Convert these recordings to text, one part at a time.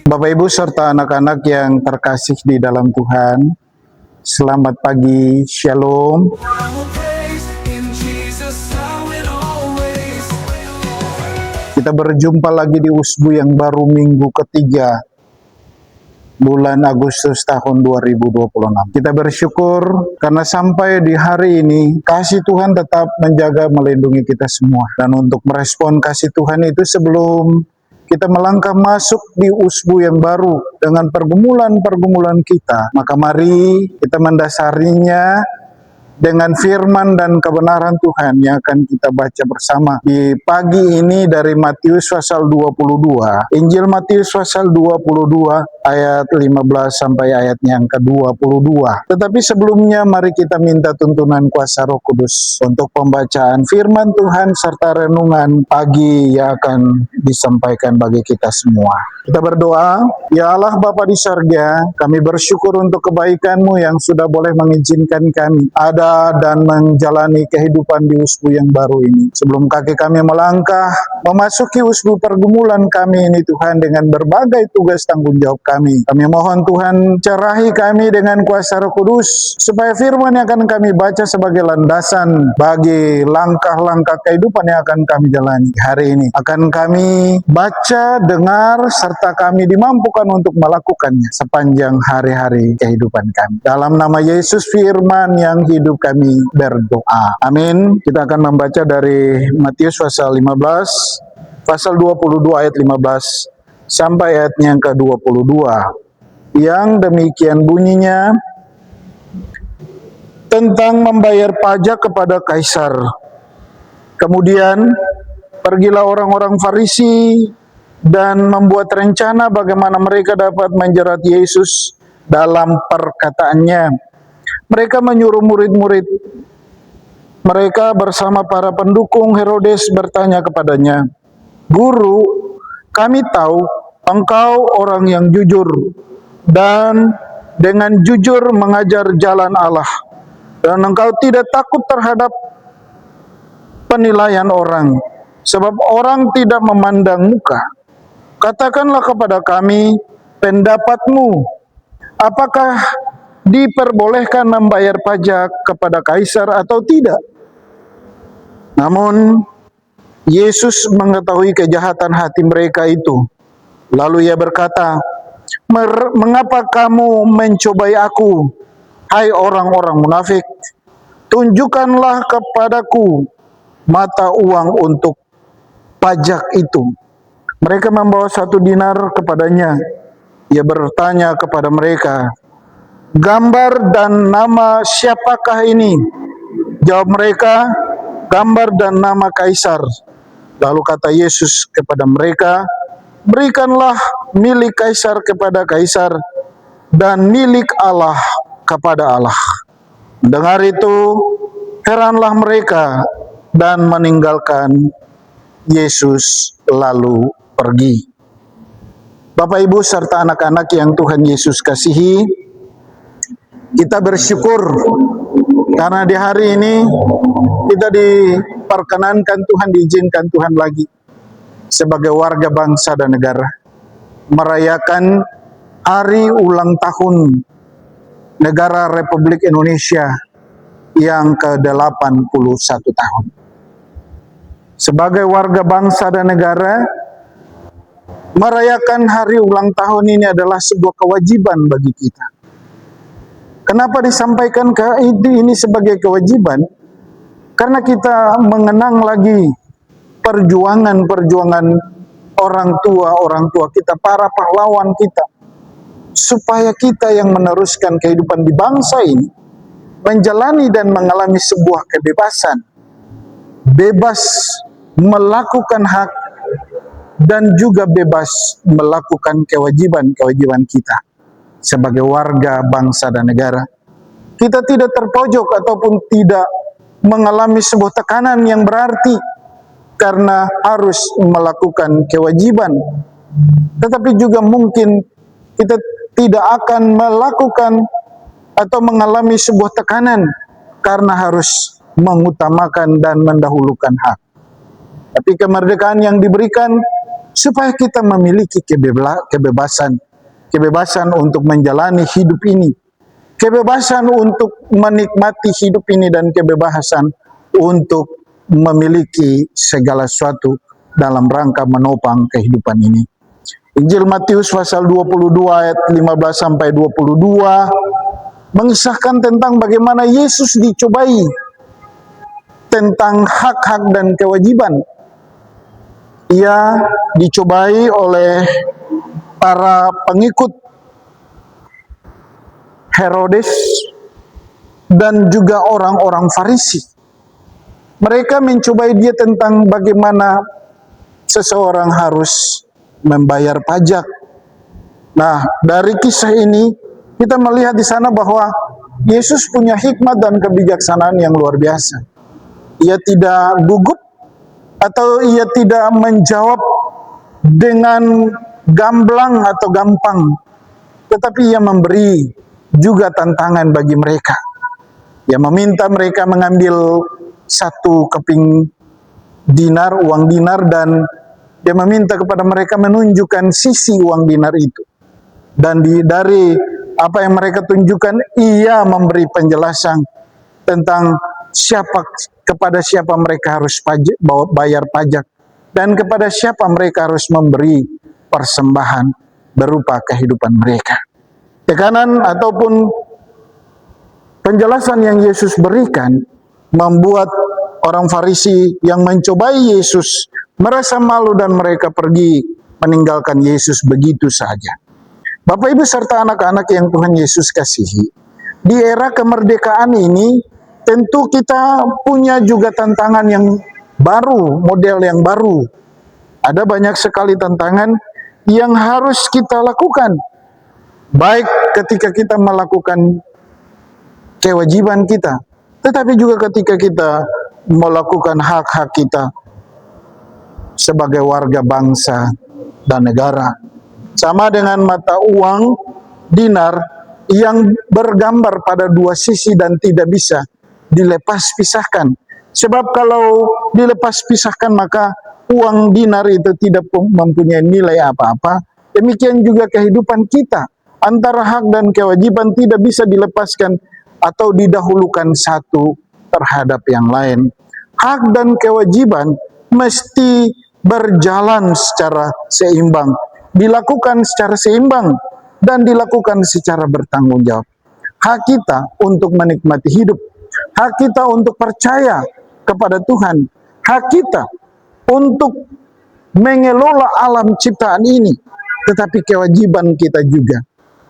Bapak Ibu serta anak-anak yang terkasih di dalam Tuhan, selamat pagi, Shalom. Kita berjumpa lagi di Usbu yang baru minggu ketiga bulan Agustus tahun 2026. Kita bersyukur karena sampai di hari ini kasih Tuhan tetap menjaga melindungi kita semua. Dan untuk merespon kasih Tuhan itu sebelum kita melangkah masuk di usbu yang baru dengan pergumulan-pergumulan kita, maka mari kita mendasarinya dengan firman dan kebenaran Tuhan yang akan kita baca bersama di pagi ini dari Matius pasal 22. Injil Matius pasal 22 ayat 15 sampai ayat yang ke-22. Tetapi sebelumnya mari kita minta tuntunan kuasa Roh Kudus untuk pembacaan firman Tuhan serta renungan pagi yang akan disampaikan bagi kita semua. Kita berdoa. Ya Allah Bapa di surga, kami bersyukur untuk kebaikan-Mu yang sudah boleh mengizinkan kami ada dan menjalani kehidupan di usbu yang baru ini. Sebelum kaki kami melangkah memasuki usbu pergumulan kami ini Tuhan, dengan berbagai tugas tanggung jawab kami mohon Tuhan cerahi kami dengan kuasa Roh Kudus, supaya firman yang akan kami baca sebagai landasan bagi langkah-langkah kehidupan yang akan kami jalani hari ini akan kami baca, dengar, serta kami dimampukan untuk melakukannya sepanjang hari-hari kehidupan kami. Dalam nama Yesus firman yang hidup kami berdoa. Amin. Kita akan membaca dari Matius pasal 15, pasal 22 ayat 15 sampai ayat yang ke-22. Yang demikian bunyinya, tentang membayar pajak kepada kaisar. Kemudian pergilah orang-orang Farisi dan membuat rencana bagaimana mereka dapat menjerat Yesus dalam perkataannya. Mereka menyuruh murid-murid mereka bersama para pendukung Herodes bertanya kepadanya, "Guru, kami tahu engkau orang yang jujur dan dengan jujur mengajar jalan Allah, dan engkau tidak takut terhadap penilaian orang, sebab orang tidak memandang muka. Katakanlah kepada kami pendapatmu, apakah diperbolehkan membayar pajak kepada kaisar atau tidak?" Namun Yesus mengetahui kejahatan hati mereka itu. Lalu ia berkata, "Mengapa kamu mencobai aku, hai orang-orang munafik? Tunjukkanlah kepadaku mata uang untuk pajak itu." Mereka membawa 1 dinar kepadanya. Ia bertanya kepada mereka, "Gambar dan nama siapakah ini?" Jawab mereka, "Gambar dan nama kaisar." Lalu kata Yesus kepada mereka, "Berikanlah milik kaisar kepada kaisar, dan milik Allah kepada Allah." Dengar itu, heranlah mereka dan meninggalkan Yesus lalu pergi. Bapak Ibu serta anak-anak yang Tuhan Yesus kasihi, kita bersyukur karena di hari ini kita diperkenankan Tuhan, diizinkan Tuhan lagi sebagai warga bangsa dan negara merayakan hari ulang tahun negara Republik Indonesia yang ke-81 tahun. Sebagai warga bangsa dan negara, merayakan hari ulang tahun ini adalah sebuah kewajiban bagi kita. Kenapa disampaikan ini sebagai kewajiban? Karena kita mengenang lagi perjuangan orang tua kita, para pahlawan kita, supaya kita yang meneruskan kehidupan di bangsa ini menjalani dan mengalami sebuah kebebasan, bebas melakukan hak dan juga bebas melakukan kewajiban-kewajiban kita sebagai warga bangsa dan negara. Kita tidak terpojok ataupun tidak mengalami sebuah tekanan yang berarti karena harus melakukan kewajiban, tetapi juga mungkin kita tidak akan melakukan atau mengalami sebuah tekanan karena harus mengutamakan dan mendahulukan hak. Tapi kemerdekaan yang diberikan supaya kita memiliki kebebasan untuk menjalani hidup ini, kebebasan untuk menikmati hidup ini, dan kebebasan untuk memiliki segala sesuatu dalam rangka menopang kehidupan ini. Injil Matius pasal 22 ayat 15 sampai 22 mengisahkan tentang bagaimana Yesus dicobai tentang hak-hak dan kewajiban. Ia dicobai oleh para pengikut Herodes dan juga orang-orang Farisi. Mereka mencobai dia tentang bagaimana seseorang harus membayar pajak. Nah, dari kisah ini kita melihat di sana bahwa Yesus punya hikmat dan kebijaksanaan yang luar biasa. Ia tidak gugup atau ia tidak menjawab dengan gamblang atau gampang, tetapi ia memberi juga tantangan bagi mereka. Ia meminta mereka mengambil satu keping dinar, uang dinar, dan dia meminta kepada mereka menunjukkan sisi uang dinar itu. Dan dari apa yang mereka tunjukkan, ia memberi penjelasan tentang kepada siapa mereka harus bayar pajak, dan kepada siapa mereka harus memberi persembahan berupa kehidupan mereka. Tekanan ataupun penjelasan yang Yesus berikan membuat orang Farisi yang mencobai Yesus merasa malu, dan mereka pergi meninggalkan Yesus begitu saja. Bapak Ibu serta anak-anak yang Tuhan Yesus kasihi, di era kemerdekaan ini tentu kita punya juga tantangan yang baru, model yang baru. Ada banyak sekali tantangan yang harus kita lakukan, baik ketika kita melakukan kewajiban kita, tetapi juga ketika kita melakukan hak-hak kita sebagai warga bangsa dan negara. Sama dengan mata uang dinar yang bergambar pada dua sisi dan tidak bisa dilepas pisahkan. Sebab kalau dilepas pisahkan maka uang dinar itu tidak mempunyai nilai apa-apa. Demikian juga kehidupan kita, antara hak dan kewajiban tidak bisa dilepaskan atau didahulukan satu terhadap yang lain. Hak dan kewajiban mesti berjalan secara seimbang, dilakukan secara seimbang, dan dilakukan secara bertanggung jawab. Hak kita untuk menikmati hidup, hak kita untuk percaya kepada Tuhan, hak kita untuk mengelola alam ciptaan ini, tetapi kewajiban kita juga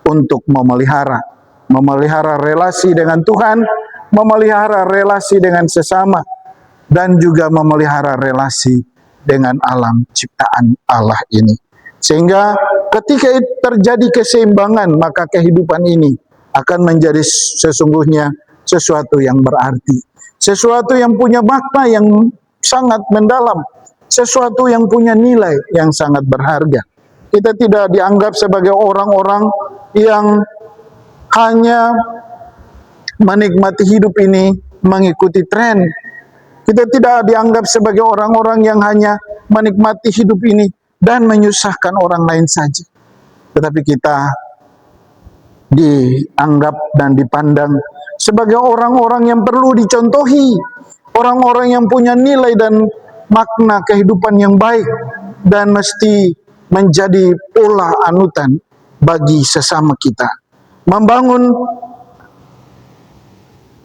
untuk memelihara relasi dengan Tuhan, memelihara relasi dengan sesama, dan juga memelihara relasi dengan alam ciptaan Allah ini. Sehingga ketika terjadi keseimbangan, maka kehidupan ini akan menjadi sesungguhnya sesuatu yang berarti, sesuatu yang punya makna yang sangat mendalam, sesuatu yang punya nilai yang sangat berharga. Kita tidak dianggap sebagai orang-orang yang hanya menikmati hidup ini mengikuti tren. Kita tidak dianggap sebagai orang-orang yang hanya menikmati hidup ini dan menyusahkan orang lain saja. Tetapi kita dianggap dan dipandang sebagai orang-orang yang perlu dicontohi, orang-orang yang punya nilai dan makna kehidupan yang baik, dan mesti menjadi pola anutan bagi sesama kita. Membangun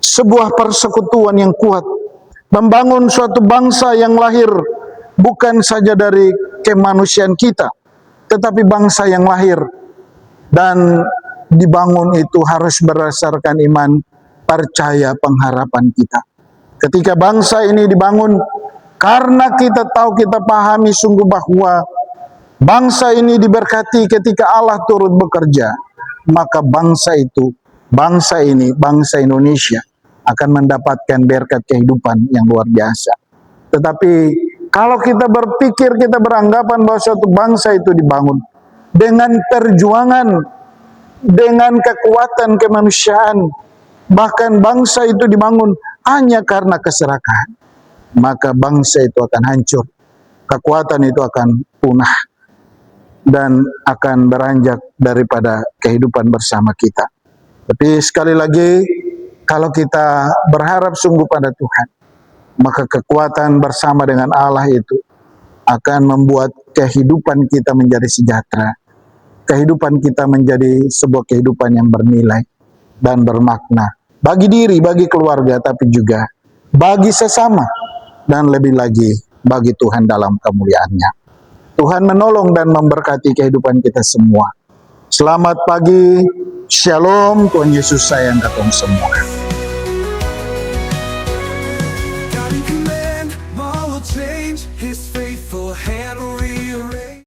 sebuah persekutuan yang kuat, membangun suatu bangsa yang lahir bukan saja dari kemanusiaan kita, tetapi bangsa yang lahir dan dibangun itu harus berdasarkan iman, percaya, pengharapan kita. Ketika bangsa ini dibangun, karena kita tahu, kita pahami sungguh bahwa bangsa ini diberkati ketika Allah turut bekerja, maka bangsa Indonesia akan mendapatkan berkat kehidupan yang luar biasa. Tetapi kalau kita berpikir, kita beranggapan bahwa suatu bangsa itu dibangun dengan perjuangan, dengan kekuatan kemanusiaan, bahkan bangsa itu dibangun hanya karena keserakahan, maka bangsa itu akan hancur. kekuatan itu akan punah dan akan beranjak daripada kehidupan bersama kita. Tapi sekali lagi, kalau kita berharap sungguh pada Tuhan, maka kekuatan bersama dengan Allah itu akan membuat kehidupan kita menjadi sejahtera. Kehidupan kita menjadi sebuah kehidupan yang bernilai dan bermakna. Bagi diri, bagi keluarga, tapi juga bagi sesama. Dan lebih lagi, bagi Tuhan dalam kemuliaan-Nya. Tuhan menolong dan memberkati kehidupan kita semua. Selamat pagi, Shalom, Tuhan Yesus sayang katong semua.